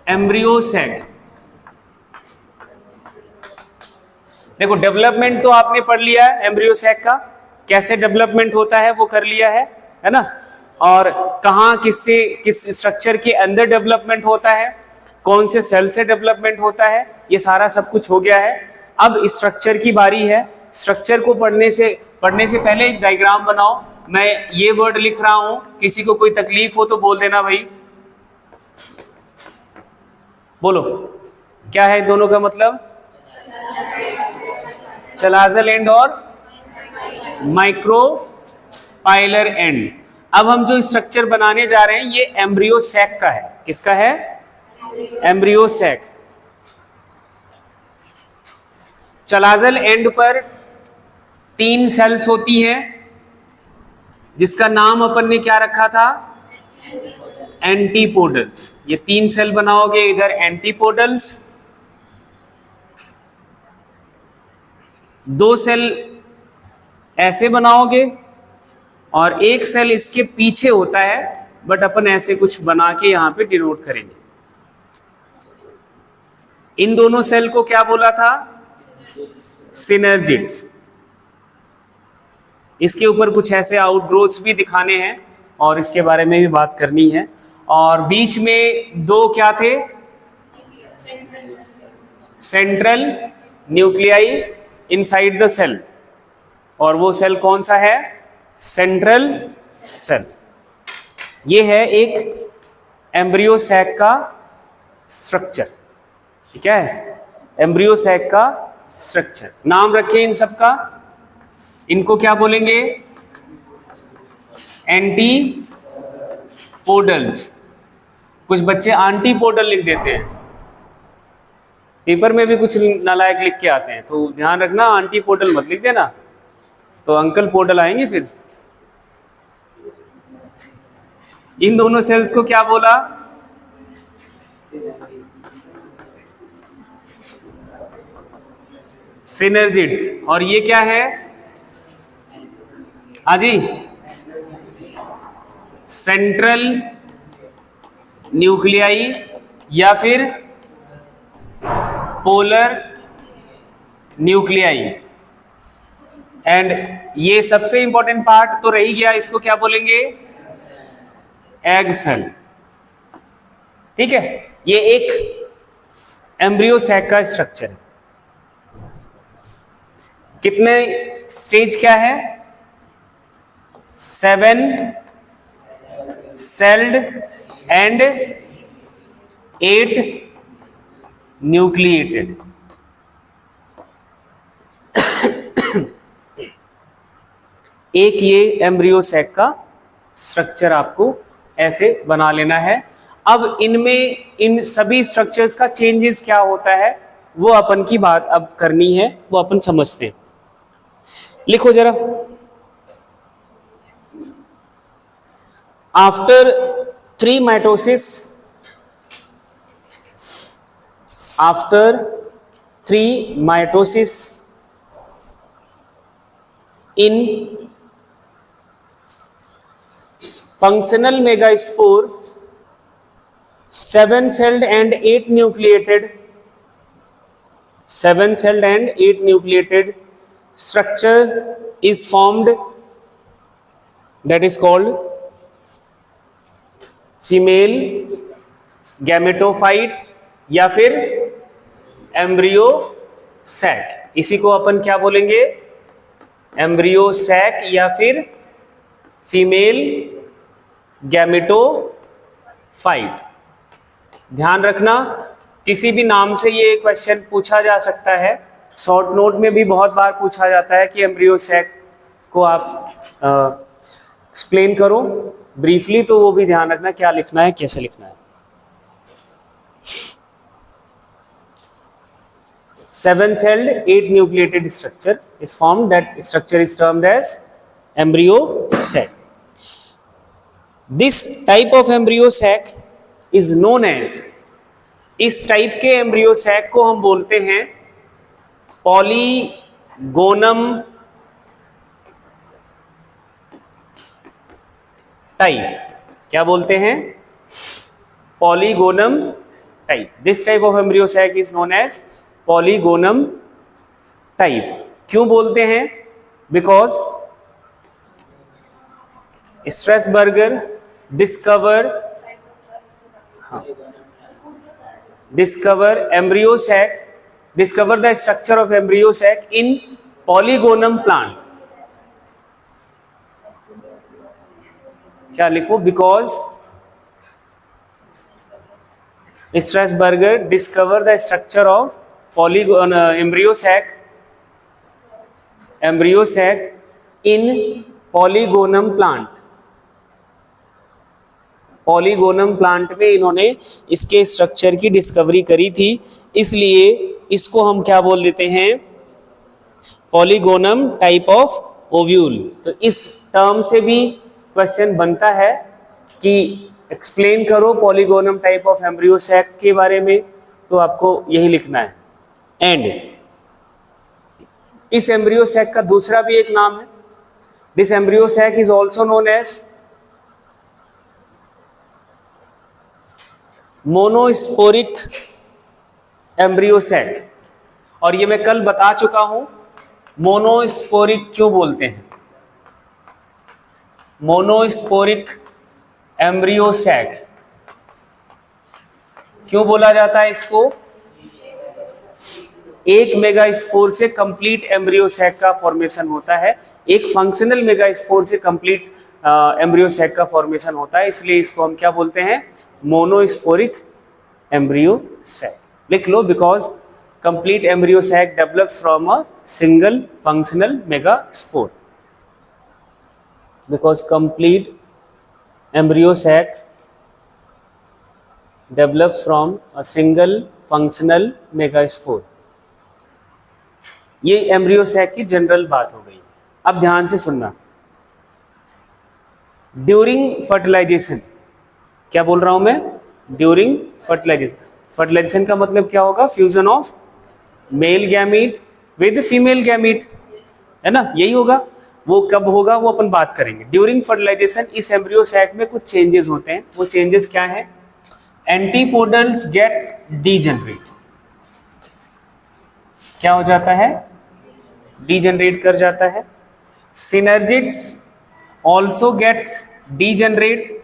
Embryo sac. देखो development तो आपने पढ़ लिया है एम्ब्रियो सैक का, कैसे डेवलपमेंट होता है वो कर लिया है ना। और कहाँ किससे किस स्ट्रक्चर के अंदर डेवलपमेंट होता है, कौन से सेल से डेवलपमेंट होता है, ये सारा सब कुछ हो गया है। अब स्ट्रक्चर की बारी है। स्ट्रक्चर को पढ़ने से पहले एक डायग्राम बनाओ। मैं ये वर्ड लिख रहा हूं, किसी को कोई तकलीफ हो तो बोल देना भाई। बोलो क्या है दोनों का मतलब? चलाजल एंड और माइक्रो पाइलर एंड। अब हम जो स्ट्रक्चर बनाने जा रहे हैं ये एम्ब्रियो सैक का है। किसका है? Embryo sac. चलाजल एंड पर 3 सेल्स होती हैं जिसका नाम अपन ने क्या रखा था? एंटीपोडल्स। ये 3 सेल बनाओगे इधर एंटीपोडल्स, 2 सेल ऐसे बनाओगे और 1 सेल इसके पीछे होता है, बट अपन ऐसे कुछ बना के यहां पे डिनोट करेंगे। इन दोनों सेल को क्या बोला था? सिनर्जिड्स। इसके ऊपर कुछ ऐसे आउटग्रोथ्स भी दिखाने हैं और इसके बारे में भी बात करनी है। और बीच में 2 क्या थे? Central nuclei inside the cell. और वो सेल कौन सा है? Central cell. ये है एक एम्ब्रियो सैक का स्ट्रक्चर। ठीक है, एम्ब्रियो सैक का स्ट्रक्चर। नाम रखें इन सब का। इनको क्या बोलेंगे? एंटीपोडल्स। कुछ बच्चे आंटीपोडल लिख देते हैं, पेपर में भी कुछ नालायक लिख के आते हैं, तो ध्यान रखना आंटीपोडल मत लिख देना, तो अंकल पोडल आएंगे फिर। इन दोनों सेल्स को क्या बोला? सिनर्जिड्स। और ये क्या है? हाजी, सेंट्रल न्यूक्लियाई या फिर पोलर न्यूक्लियाई। एंड ये सबसे इंपॉर्टेंट पार्ट तो रही गया, इसको क्या बोलेंगे? Egg cell. ठीक है, ये एक एम्ब्रियो सैक का स्ट्रक्चर है। कितने स्टेज क्या है? 7 सेल्ड एंड 8 न्यूक्लिएटेड। एक ये एम्ब्रियो सैक का स्ट्रक्चर आपको ऐसे बना लेना है। अब इनमें इन सभी स्ट्रक्चर्स का चेंजेस क्या होता है वो अपन की बात अब करनी है, वो अपन समझते हैं। लिखो जरा। After 3 mitosis, after 3 mitosis in functional megaspore, 7 celled and 8 nucleated, 7 celled and 8 nucleated structure is formed, that is called female gametophyte या फिर एम्ब्रियो सैक। इसी को अपन क्या बोलेंगे? एम्ब्रियो सैक या फिर फीमेल गैमेटोफाइट। ध्यान रखना किसी भी नाम से ये क्वेश्चन पूछा जा सकता है। शॉर्ट नोट में भी बहुत बार पूछा जाता है कि एम्ब्रियो सैक को आप एक्सप्लेन करो ब्रीफली, तो वो भी ध्यान रखना क्या लिखना है, कैसे लिखना है। 7 celled 8 nucleated structure is formed, that structure is termed as embryo sac. This type of embryo sac is known as, इस टाइप के एम्ब्रियो सैक को हम बोलते हैं पॉलीगोनम टाइप। क्या बोलते हैं? Polygonum type. This type of embryo sac is known as polygonum type. क्यों बोलते हैं? Because Strasburger discover the structure of embryo sac in polygonum plant. क्या लिखो? Because Strasburger discover the structure of embryo sac in polygonum plant. Polygonum plant में इन्होंने इसके structure की discovery करी थी, इसलिए इसको हम क्या बोल देते हैं? Polygonum type of ovule. तो इस टर्म से भी क्वेश्चन बनता है कि एक्सप्लेन करो polygonum type of embryo sac के बारे में, तो आपको यही लिखना है. एंड इस एम्ब्रियो सैक का दूसरा भी एक नाम है. This embryo sac is also known as monosporic embryo sac. और ये मैं कल बता चुका हूं मोनोस्पोरिक क्यों बोलते हैं. मोनोस्पोरिक एम्ब्रियो सैक क्यों बोला जाता है इसको? एक मेगास्पोर से कंप्लीट एम्ब्रियो सैक का फॉर्मेशन होता है. एक फंक्शनल मेगास्पोर से कंप्लीट एम्ब्रियो सैक का फॉर्मेशन होता है, इसलिए इसको हम क्या बोलते हैं? Monosporic embryo sac. लिख लो. Because complete embryo sac develops from a single functional megaspore. Because complete embryo sac develops from a single functional megaspore. ये एम्ब्रियो सैक की जनरल बात हो गई. अब ध्यान से सुनना. ड्यूरिंग फर्टिलाइजेशन, क्या बोल रहा हूं मैं? During fertilisation. फर्टिलाइजेशन का मतलब क्या होगा? Fusion of male gamete with female gamete, है ना? यही होगा. वो कब होगा वो अपन बात करेंगे. ड्यूरिंग फर्टिलाइजेशन इस एम्ब्रियो सैक में कुछ चेंजेस होते हैं. वो चेंजेस क्या है? Antipodals gets degenerate. क्या हो जाता है? डीजनरेट कर जाता है. Synergids also gets degenerate.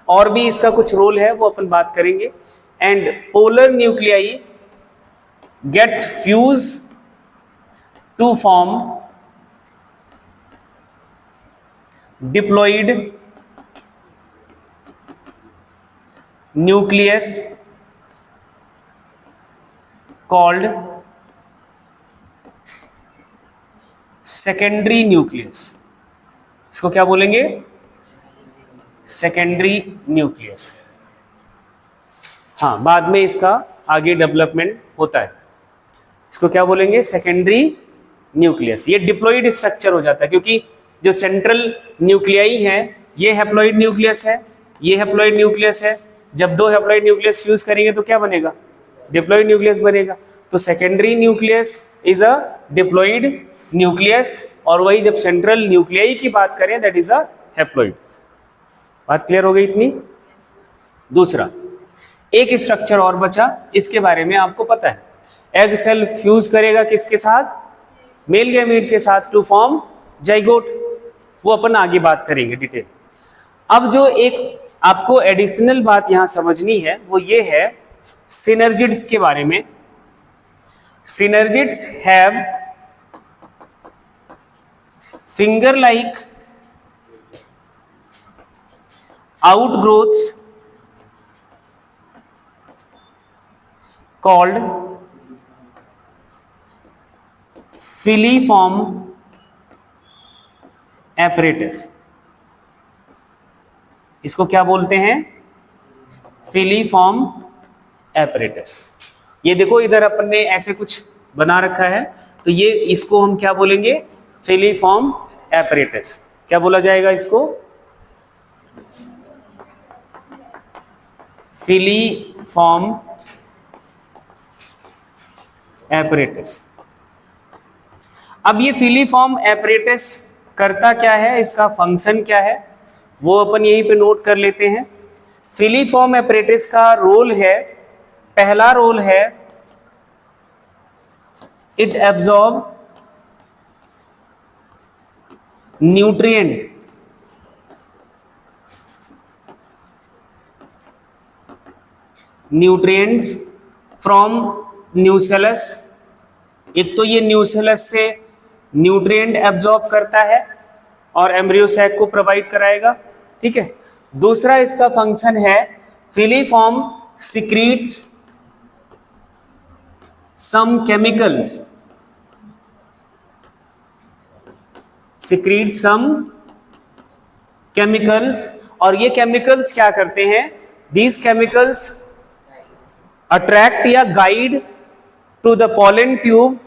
और भी इसका कुछ रोल है, वो अपन बात करेंगे. And polar nuclei gets fuse to form diploid nucleus called secondary nucleus. इसको क्या बोलेंगे? Secondary nucleus. हाँ, बाद में इसका आगे डेवलपमेंट होता है. इसको क्या बोलेंगे? Secondary nucleus. ये डिप्लॉइड स्ट्रक्चर हो जाता है, क्योंकि जो सेंट्रल न्यूक्लियाई है ये हैप्लॉइड न्यूक्लियस है, ये हैप्लॉइड न्यूक्लियस है. जब दो हैप्लॉइड न्यूक्लियस फ्यूज करेंगे तो क्या बनेगा? डिप्लॉइड न्यूक्लियस बनेगा. तो secondary nucleus is a diploid nucleus, और वही जब सेंट्रल न्यूक्लियाई की बात करें दैट इज अ हैप्लॉइड. बात क्लियर हो गई इतनी? दूसरा एक स्ट्रक्चर और बचा, इसके बारे में आपको पता है. एग सेल फ्यूज करेगा किसके साथ? मेल गैमीट के साथ, टू फॉर्म जाइगोट. वो अपन आगे बात करेंगे डिटेल. अब जो एक आपको एडिशनल बात यहां समझनी है वो ये है सिनर्जिड्स के बारे में. Synergids have finger like outgrowths called filiform apparatus. इसको क्या बोलते हैं? Filiform apparatus. ये देखो इधर अपन ने ऐसे कुछ बना रखा है, तो ये इसको हम क्या बोलेंगे? Filiform apparatus. क्या बोला जाएगा इसको? Filiform apparatus. अब ये फिलीफॉर्म एपरेटस करता क्या है? इसका फंक्शन क्या है? वो अपन यहीं पे नोट कर लेते हैं। फिलीफॉर्म एपरेटिस का रोल है, पहला रोल है it absorb nutrient nutrients from nucellus. एक तो ये न्यूसेलस से न्यूट्रिएंट एब्जॉर्ब करता है और एम्ब्रियो सैक को प्रोवाइड कराएगा, ठीक है। दूसरा इसका फंक्शन है filiform secretes some chemicals, secrete some chemicals, और ये केमिकल्स क्या करते हैं, दीज केमिकल्स अट्रैक्ट या guide to the pollen tube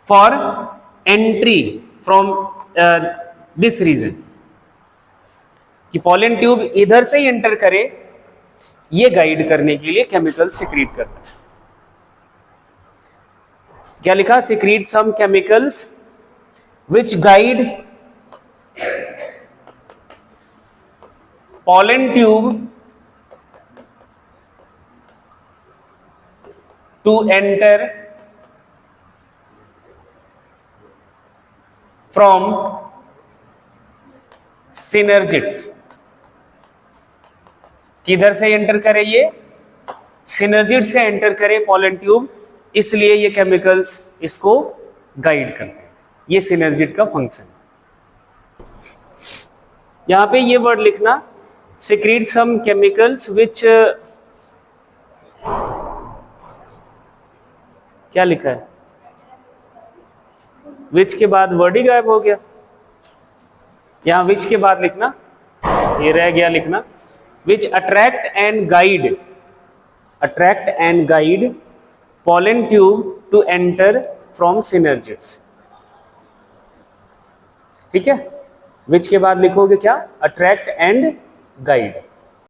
for entry from this region, कि पॉलन ट्यूब इधर से ही एंटर करे, ये गाइड करने के लिए केमिकल सिक्रीट करता है। क्या लिखा, secrete some chemicals which guide pollen tube to enter from synergids. किधर से एंटर करे, ये सिनर्जिट से एंटर करे पॉलन ट्यूब, इसलिए ये केमिकल्स इसको गाइड करते हैं। ये सिनर्जिट का फंक्शन है। यहां पे ये वर्ड लिखना, सिक्रीट सम केमिकल्स विच, क्या लिखा है, विच के बाद वर्ड ही गायब हो गया। यहां विच के बाद लिखना, ये रह गया लिखना, which attract and guide pollen tube to enter from synergids, ठीक है। विच के बाद लिखोगे क्या, अट्रैक्ट एंड गाइड।